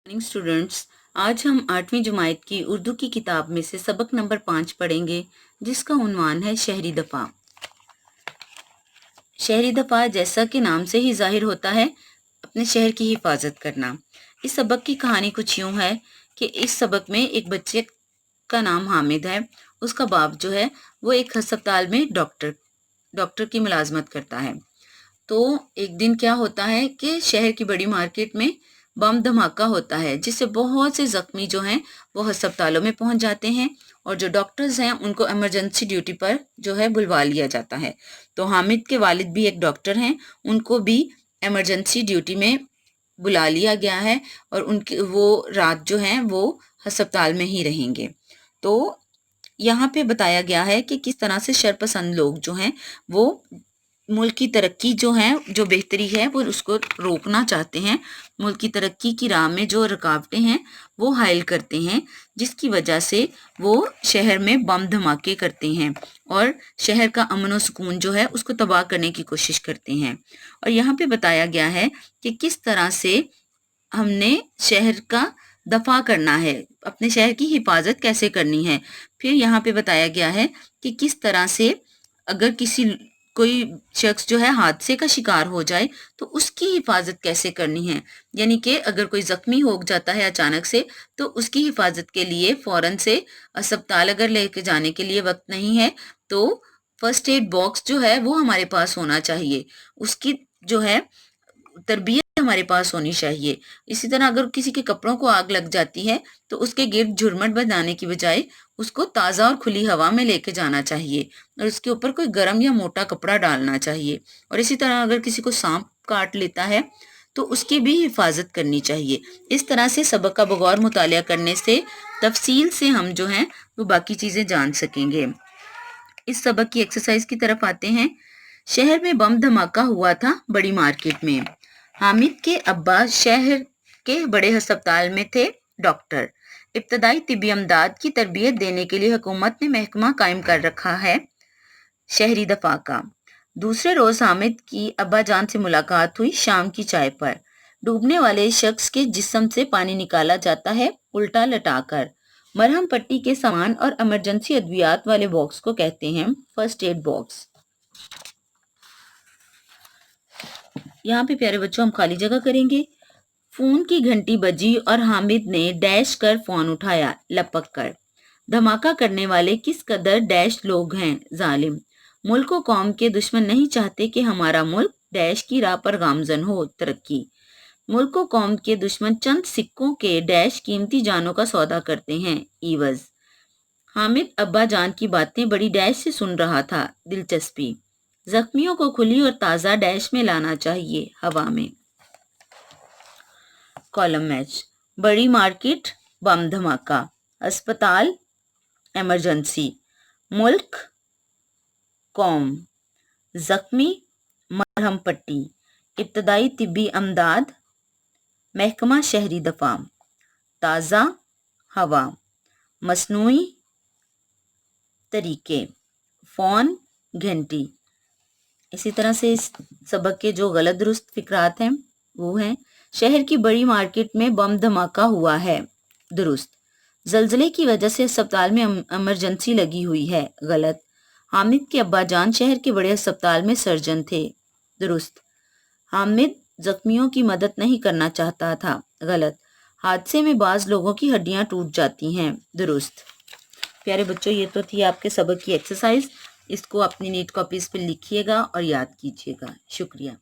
Morning students, आज हम 8वीं जमात की उर्दू की किताब में से सबक नंबर 5 पढ़ेंगे, जिसका उन्वान है शहरी दफा। शहरी दफा जैसा कि नाम से ही जाहिर होता है, अपने शहर की हिफाजत करना। इस सबक की कहानी कुछ यूँ है कि इस सबक में एक बच्चे का नाम हामिद है। उसका बाप जो है वो एक अस्पताल में डॉक्टर की मुलाजमत करता है। तो एक दिन क्या होता है कि शहर की बड़ी मार्केट में बम धमाका होता है, जिससे बहुत से जख्मी जो हैं वो अस्पतालों में पहुंच जाते हैं और जो डॉक्टर्स हैं उनको इमरजेंसी ड्यूटी पर जो है बुलवा लिया जाता है। तो हामिद के वालिद भी एक डॉक्टर हैं, उनको भी इमरजेंसी ड्यूटी में बुला लिया गया है और उनकी वो रात जो है वो अस्पताल में ही रहेंगे। तो यहाँ पे बताया गया है कि किस तरह से शरपसंद लोग जो हैं वो मुल्क की तरक्की जो है, जो बेहतरी है, वो उसको रोकना चाहते हैं। मुल्क की तरक्की की राह में जो रुकावटें हैं वो हायल करते हैं, जिसकी वजह से वो शहर में बम धमाके करते हैं और शहर का अमन और सुकून जो है उसको तबाह करने की कोशिश करते हैं। और यहाँ पे बताया गया है कि किस तरह से हमने शहर का दफा करना है, अपने शहर की हिफाजत कैसे करनी है। फिर यहाँ पे बताया गया है कि किस तरह से अगर कोई शख्स जो है हादसे का शिकार हो जाए तो उसकी हिफाजत कैसे करनी है। यानी कि अगर कोई जख्मी हो जाता है अचानक से, तो उसकी हिफाजत के लिए फौरन से अस्पताल अगर लेके जाने के लिए वक्त नहीं है तो फर्स्ट एड बॉक्स जो है वो हमारे पास होना चाहिए। उसकी जो है तरबियत हमारे पास होनी चाहिए। इसी तरह अगर किसी के कपड़ों को आग लग जाती है तो उसके गिर्द झुरमट बनाने की बजाय उसको ताज़ा और खुली हवा में लेके जाना चाहिए और उसके ऊपर कोई गर्म या मोटा कपड़ा डालना चाहिए। और इसी तरह अगर किसी को सांप काट लेता है तो उसकी भी हिफाजत करनी चाहिए। इस तरह से सबक का बगौर मुतालिया करने से तफसील से हम जो हैं वो बाकी चीज़ें जान सकेंगे। इस सबक की एक्सरसाइज की तरफ आते हैं। शहर में बम धमाका हुआ था बड़ी मार्केट में। हामिद के अब्बा शहर के बड़े अस्पताल में थे डॉक्टर। इब्तदाई तिब्बी अमदाद की तरबियत देने के लिए हुकूमत ने महकमा कायम कर रखा है शहरी दफा का। दूसरे रोज हामिद की अब्बा जान से मुलाकात हुई शाम की चाय पर। डूबने वाले शख्स के जिस्म से पानी निकाला जाता है उल्टा लटाकर। मरहम पट्टी के सामान और इमरजेंसी अद्वियात वाले बॉक्स को कहते हैं फर्स्ट एड बॉक्स। यहाँ पे प्यारे बच्चों हम खाली जगह करेंगे। फोन की घंटी बजी और हामिद ने डैश कर फोन उठाया लपक कर। धमाका करने वाले किस कदर डैश लोग हैं जालिम। मुल्क व कौम के दुश्मन नहीं चाहते कि हमारा मुल्क डैश की राह पर गामजन हो तरक्की। मुल्क व कौम के दुश्मन चंद सिक्कों के डैश कीमती जानों का सौदा करते हैं ईवज। हामिद अब्बा जान की बातें बड़ी डैश से सुन रहा था दिलचस्पी। जख्मियों को खुली और ताज़ा डैश में लाना चाहिए हवा में। Column match. बड़ी मार्केट बम धमाका, अस्पताल इमरजेंसी, मुल्क कौम, जख्मी मरहम पट्टी, इब्तदाई तिब्बी अमदाद, महकमा शहरी दफा, ताज़ा हवा, मसनूई तरीके, फ़ोन घंटी। इसी तरह से इस सबक के जो गलत दुरुस्त फिक्रात हैं वो हैं। शहर की बड़ी मार्केट में बम धमाका हुआ है दुरुस्त। जल्जले की वजह से अस्पताल में इमरजेंसी लगी हुई है गलत। हामिद के अब्बा जान शहर के बड़े अस्पताल में सर्जन थे दुरुस्त। हामिद जख्मियों की मदद नहीं करना चाहता था गलत। हादसे में बाज लोगों की हड्डियां टूट जाती हैं दुरुस्त। प्यारे बच्चों, ये तो थी आपके सबक की एक्सरसाइज। इसको अपनी नीट कॉपीज पर लिखिएगा और याद कीजिएगा। शुक्रिया।